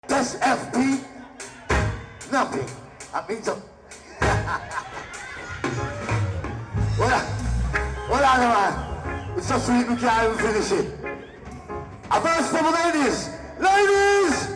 That's FP. Nothing. That means wala naman. It's so sweet we can't even finish it. A verse for the ladies. Ladies!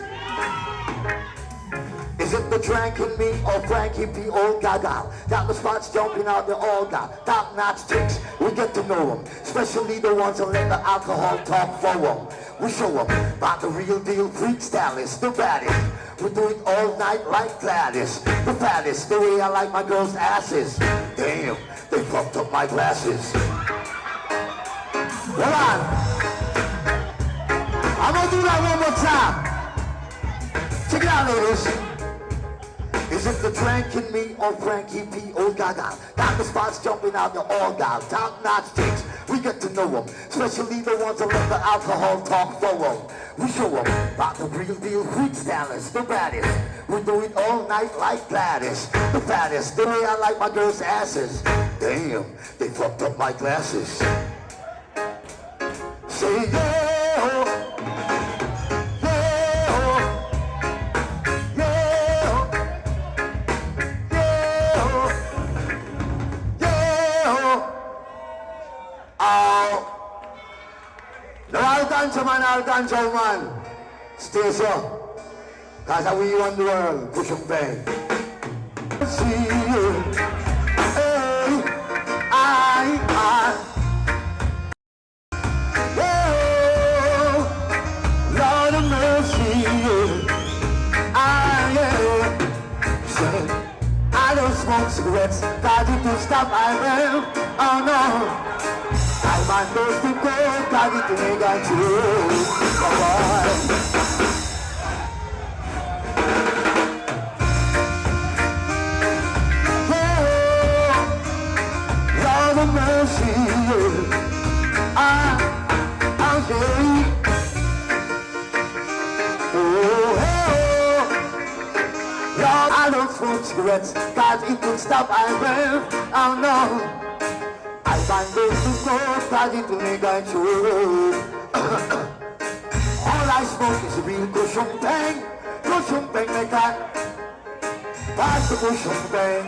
Is it the drink in me or Frankie P. Old Gaga? Got the spots jumping out the Olga. Top-notch chicks, we get to know them. Especially the ones that let the alcohol talk for them. We show them about the real deal freak stylists, the baddest. We do it all night like Gladys. The fattest, the way I like my girls' asses. Damn, they fucked up my glasses. Hold on. I'm gonna do that one more time. Check it out, ladies. Is it the drink in me or Frankie P. Old Gaga? Got the spots jumping out the all gal. Top-notch chicks, we get to know them. Especially the ones that let the alcohol talk for them. We show them about the real deal freak stylists, the baddest. We do it all night like Gladys. The fattest, the way I like my girls' asses. Damn, they fucked up my glasses. Say yeah. I'll dance, man. Stay so. Cause we run the world, push up bang. See you. Hey, oh, Lord of mercy. Say, I don't smoke cigarettes. Cause it will stop, I will. Oh no. I want those to go, carry to make a true. Lord of mercy, I'm sorry. Lord, I don't smoke cigarettes, cause it will stop, I will. Oh no. I find those to go, cause it will make a true. All I smoke is real cushion bang. Cushion bang like that. Pass the cushion bang.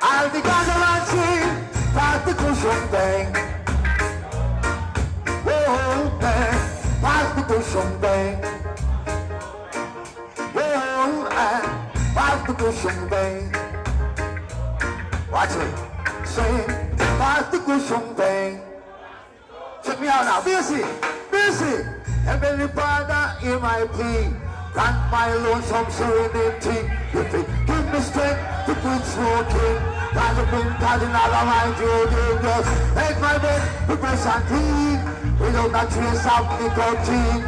I'll be gone around sing. Pass the cushion bang. Whoa, bang. Pass the cushion bang. Whoa, pass the cushion bang. Watch it. Say, pass the cushion bang. Check me out now, busy. Heavenly Father, hear my plea. Grant my lonesome serenity. If it give me strength to quit smoking. God have been cutting all of my children. Just make my bed fresh and clean. Without a trace of nicotine.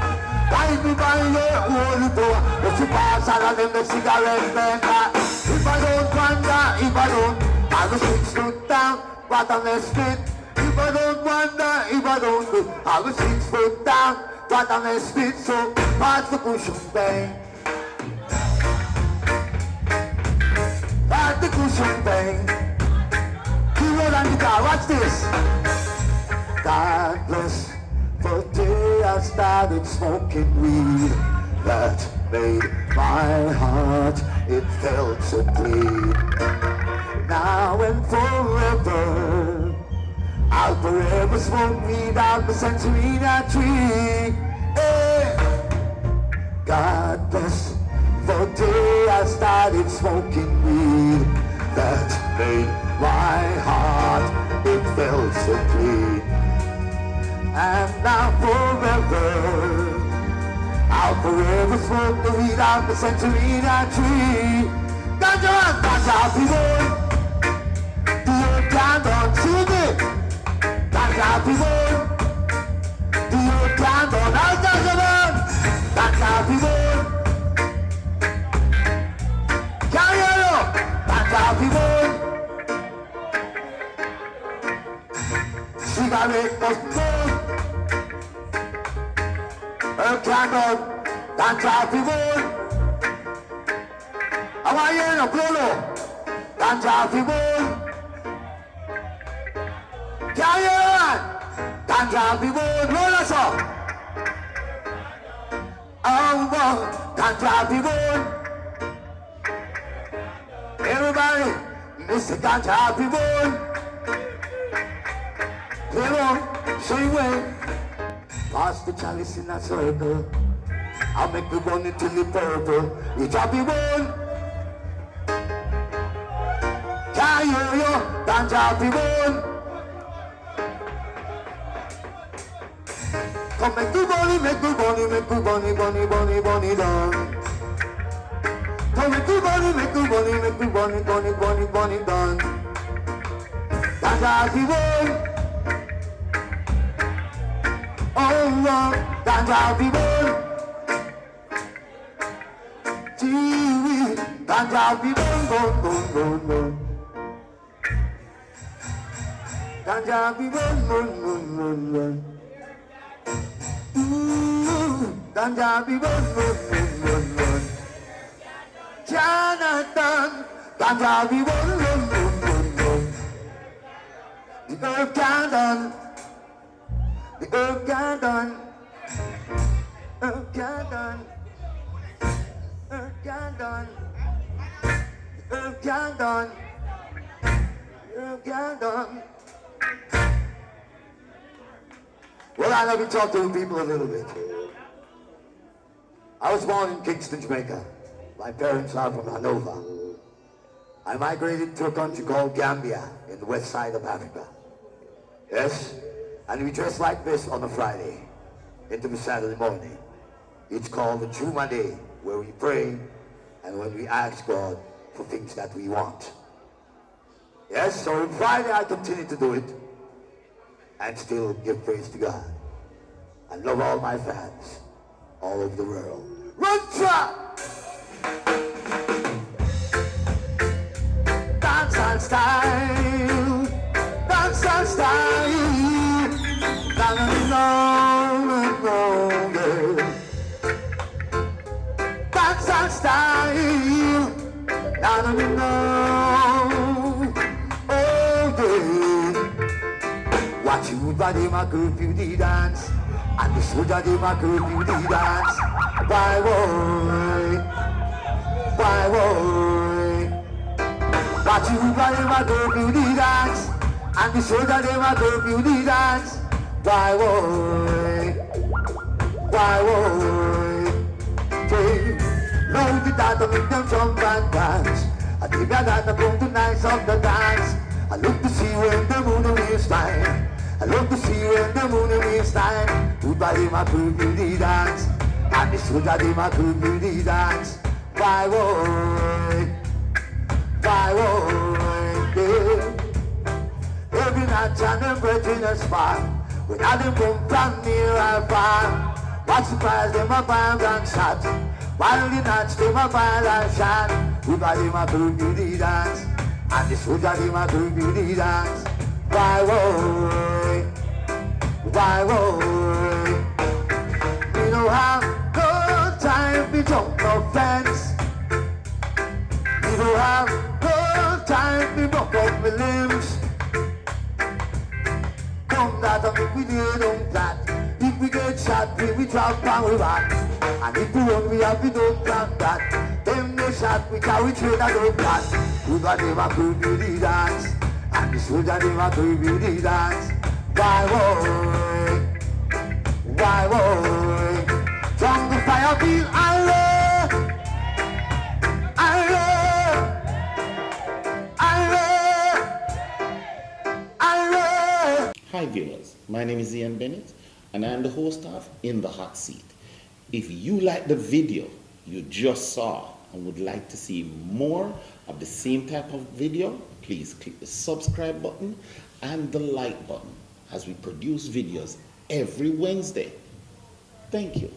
Guide me by your holy door. If you pass all of them the cigarette maker. If I don't wonder, if I don't, I will 6 foot down, bottomless pit. If I don't wonder, if I don't do, I will 6 foot down, bottomless pit. So pass the cushion bang. Pass the cushion bang. Keyboard and guitar, watch this. God bless the day I started smoking weed. That made my heart, it felt so clean. Now and forever, I'll forever smoke weed out the Centurina tree. Hey. God bless the day I started smoking weed. That made my heart, it felt so clean. And now forever, I'll forever smoke the weed out the Centurina tree. Ganja people. Candle, sing it. Ganja people. Do your candle, now gentlemen. Ganja people. Can you hear you? Ganja people. Cigarette must move. A candle, ganja people. I want you in a polo. Ganja people. Can you Ganja people, roll us up. Oh, ganja people. Everybody, Mr. Ganja people. Come on, same way. Pass the chalice in a circle. I'll make the one until it's purple. You drop it one. Yo, ganja people. Come make the bunny, make the bunny, make the bunny, bunny, bunny, bunny done. Come make the bunny, make the bunny, make the bunny, bunny, bunny, bunny done. Ganja people. Oh, ganja people. Gee, ganja people, ganja people, ooh, ganja people, Jonathan, ganja people, the earth can done, the earth can done, earth can done, earth can done, earth can done, earth can done. Well, I let me talk to the people a little bit. I was born in Kingston, Jamaica. My parents are from Hanover. I migrated to a country called Gambia in the west side of Africa. Yes, and we dress like this on a Friday into the Saturday morning. It's called the Juma Day, where we pray and when we ask God for things that we want. Yes, so on Friday I continue to do it and still give praise to God. I love all my fans all over the world. Run trap! Dance and style, dance and style. Na na na na na. Dance and style, na na na na. Oh yeah. Watch you body my curfew the dance, and the soldier the my curfew the dance. Why boy? Why boy? Watch you body my curfew the dance, and the soldier the my curfew the dance. Why boy? Why boy? Load the data, make them jump and dance. I think I got the come to nights of the dance. I look to see when the moon is time. I love to see when the moon is time. Goodbye, my curfew dance, and the soldier they my curfew dance. Why boy? Why boy? Yeah. Every night and them brethren a spot. When I them come from near and far. What surprise them a bomb and shot. While the nights them a fire and shot. Goodbye, my curfew dance, and the soldier they my curfew dance. Why boy? Why boy? We don't have no time to jump no fence. We don't have no time to buck up my limbs. Come that and make we dead on flat. If we get shot, we drop and we back. And if we run, we have to don't plan that. Them they shot, we carry train and don't plan. We got them a curfew dance, and the soldier them a curfew dance. Why boy? Why boy? Jungle fire feel I Hi viewers, my name is Ian Bennett and I am the host of In the Hot Seat. If you like the video you just saw and would like to see more of the same type of video, please click the subscribe button and the like button as we produce videos every Wednesday. Thank you.